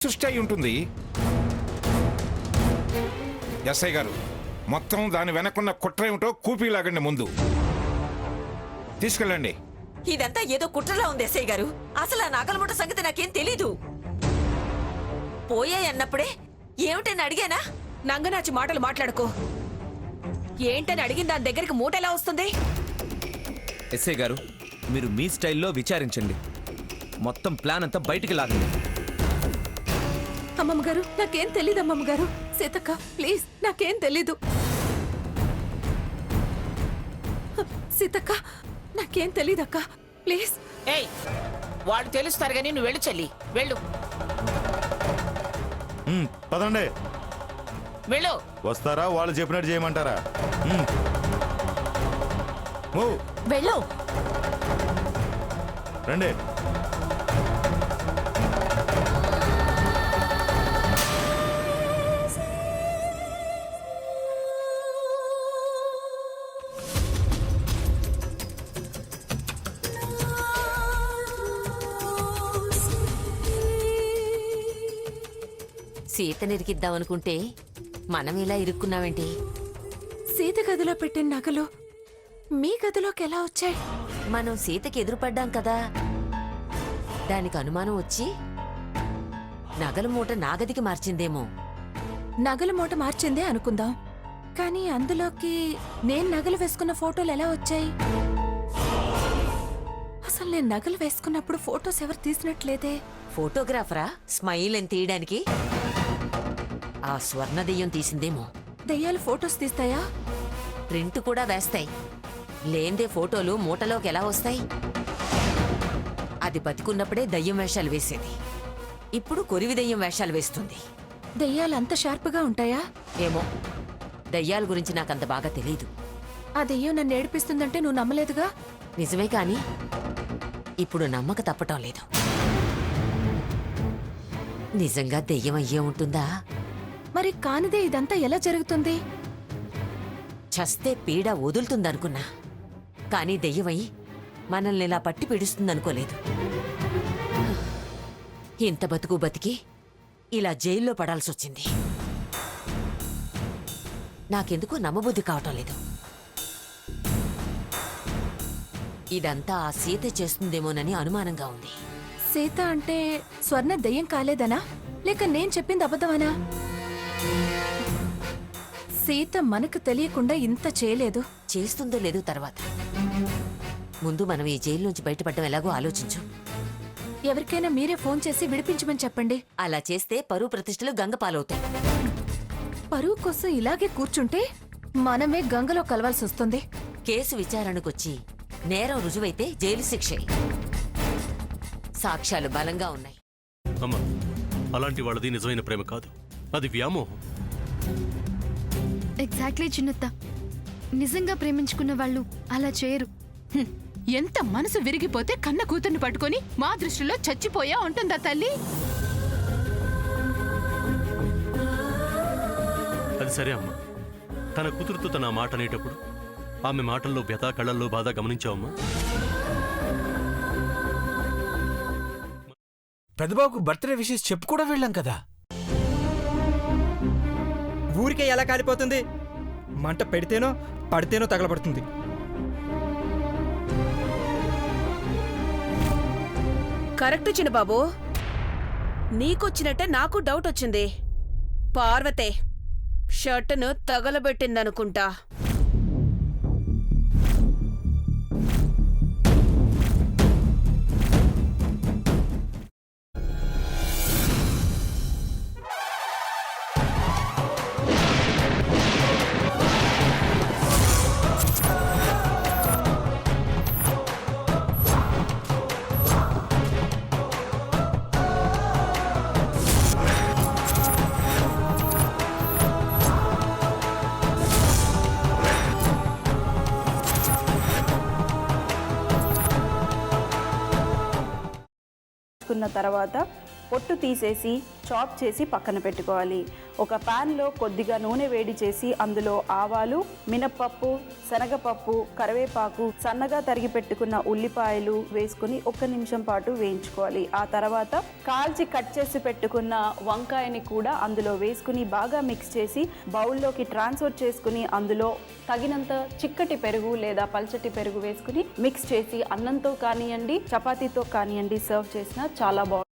సృష్టి అయి ఉంటుంది. ఎస్ఐ గారు, మొత్తం దాని వెనకున్న కుట్ర ఏమిటో కూపీలాగండి. ముందు తీసుకెళ్ళండి. ఇదంతా ఏదో కుట్రలా ఉంది ఎస్ఐ గారు. అసలు ఆ నగల మూట సంగతి నాకేం తెలీదు. పోయాయన్నప్పుడే ఏమిటని అడిగానా? నంగనాచి మాటలు మాట్లాడుకో. ఏంటని అడిగిన దాని దగ్గరికి మూట ఎలా వస్తుంది? ఎస్ఐ గారు, మీరు మీ స్టైల్లో విచారించండి. మొత్తం ప్లాన్ అంతా బయటికి లాగండి. అమ్మమ్మ గారు, నాకేం తెలీదు. అమ్మమ్మ గారు, సీతక్క ప్లీజ్, నాకేం తెలీదు. సీతక్క, నాకేం తెలీదక్క, ప్లీజ్. ఏయ్, వాడు తెలుస్తారు గానీ నువ్వు వెళ్ళు చెల్లి, వెళ్ళు. పదండి. వెళ్ళు. వస్తారా వాళ్ళు చెప్పినట్టు చేయమంటారా? వెళ్ళు. రండి. సీత నిరికిద్దామనుకుంటే మనం ఇలా ఇరుక్కున్నావేంటి? సీత గదిలో పెట్టిన నగలు మీ గదిలోకి ఎలా వచ్చాయి? మనం సీతకి ఎదురుపడ్డాం కదా, దానికి అనుమానం వచ్చి నగల మూట నా గదికి మార్చిందేమో. నగల మూట మార్చిందే అనుకుందాం, కానీ అందులోకి నేను నగలు వేసుకున్న ఫోటోలు ఎలా వచ్చాయి? అసలు నేను నగలు వేసుకున్నప్పుడు ఫోటోస్ ఎవరు తీసినట్లేదే. ఫోటోగ్రాఫరా స్మైల్ అని తీయడానికి? ఆ స్వర్ణ దెయ్యం తీసిందేమో. దెయ్యాలు ఫోటోస్ తీస్తాయా? ప్రింట్ కూడా వేస్తాయి. లేందే ఫోటోలు మూటలోకి ఎలా వస్తాయి? అది బతికున్నప్పుడే దయ్యం వేషాలు వేసేది. ఇప్పుడు కొరివి దయ్యం వేషాలు వేస్తుంది. దెయ్యాలు అంత షార్ప్గా ఉంటాయా? ఏమో, దయ్యాల గురించి నాకంత బాగా తెలీదు. ఆ దెయ్యం నన్ను ఏడిపిస్తుందంటే నువ్వు నమ్మలేదుగా? నిజమే, కాని ఇప్పుడు నమ్మక తప్పటం లేదు. నిజంగా దెయ్యం అయ్యే ఉంటుందా? మరి కానిదే ఇదంతా ఎలా జరుగుతుంది? చస్తే పీడ వదులుతుందనుకున్నా, కానీ దెయ్యమై మనల్ని ఇలా పట్టి పీడిస్తుందనుకోలేదు. ఇంత బతుకు బతికి ఇలా జైల్లో పడాల్సొచ్చింది. నాకెందుకో నమ్మబుద్ధి కావటం లేదు. ఇదంతా ఆ సీత చేస్తుందేమోనని అనుమానంగా ఉంది. సీత అంటే స్వర్ణ దెయ్యం కాలేదనా, లేక నేను చెప్పింది అబద్ధమనా? సీత మనకు తెలియకుండా ఇంత చేయలేదు. చేస్తుందో లేదో తర్వాత. ముందు మనం ఈ జైలు నుంచి బయటపడడం ఎలాగో ఆలోచించు. ఎవరికైనా మీరే ఫోన్ చేసి విడిపించమని చెప్పండి. అలా చేస్తే పరువు ప్రతిష్టలు గంగపాలవుతాయి. పరువు కోసం ఇలాగే కూర్చుంటే మనమే గంగలో కలవాల్సి వస్తుంది. కేసు విచారణకొచ్చి నేరం రుజువైతే జైలు శిక్షే. సాక్ష్యాలు బలంగా ఉన్నాయి. అమ్మా, అలాంటి వాళ్ళది నిజమైన ప్రేమ కాదు, అది వ్యామోహం. ఎగ్జాక్ట్లీ చిన్నత్త, నిజంగా ప్రేమించుకున్న వాళ్ళు అలా చేయరు. ఎంత మనసు విరిగిపోతే కన్న కూతుర్ని పట్టుకొని మా దృష్టిలో చచ్చిపోయా ఉంటుందా తల్లి? అది సరే అమ్మా, తన కూతురుతో తన మాట అనేటప్పుడు ఆమె మాటల్లో వ్యథ, కళ్ళల్లో బాధ గమనించావమ్మా? పెద్దబాబుకు బర్త్డే విషెస్ చెప్పు కూడా వెళ్ళాం కదా. ఊరికే ఎలా కాలిపోతుంది? మంట పెడితేనో పడితేనో తగలబడుతుంది. కరెక్ట్ చిన్నబాబు, నీకొచ్చినట్టే నాకు డౌట్ వచ్చింది. పార్వతే షర్టును తగలబెట్టిందనుకుంటా. తర్వాత పొట్టు తీసేసి చాప్ చేసి పక్కన పెట్టుకోవాలి. ఒక ప్యాన్లో కొద్దిగా నూనె వేడి చేసి అందులో ఆవాలు, మినప్పప్పు, శనగపప్పు, కరివేపాకు, సన్నగా తరిగి పెట్టుకున్న ఉల్లిపాయలు వేసుకుని 1 నిమిషం పాటు వేయించుకోవాలి. ఆ తర్వాత కాల్చి కట్ చేసి పెట్టుకున్న వంకాయని కూడా అందులో వేసుకుని బాగా మిక్స్ చేసి బౌల్లోకి ట్రాన్స్ఫర్ చేసుకుని అందులో తగినంత చిక్కటి పెరుగు లేదా పల్చటి పెరుగు వేసుకుని మిక్స్ చేసి అన్నంతో కానివ్వండి, చపాతీతో కానివ్వండి సర్వ్ చేసినా చాలా బాగుంటుంది.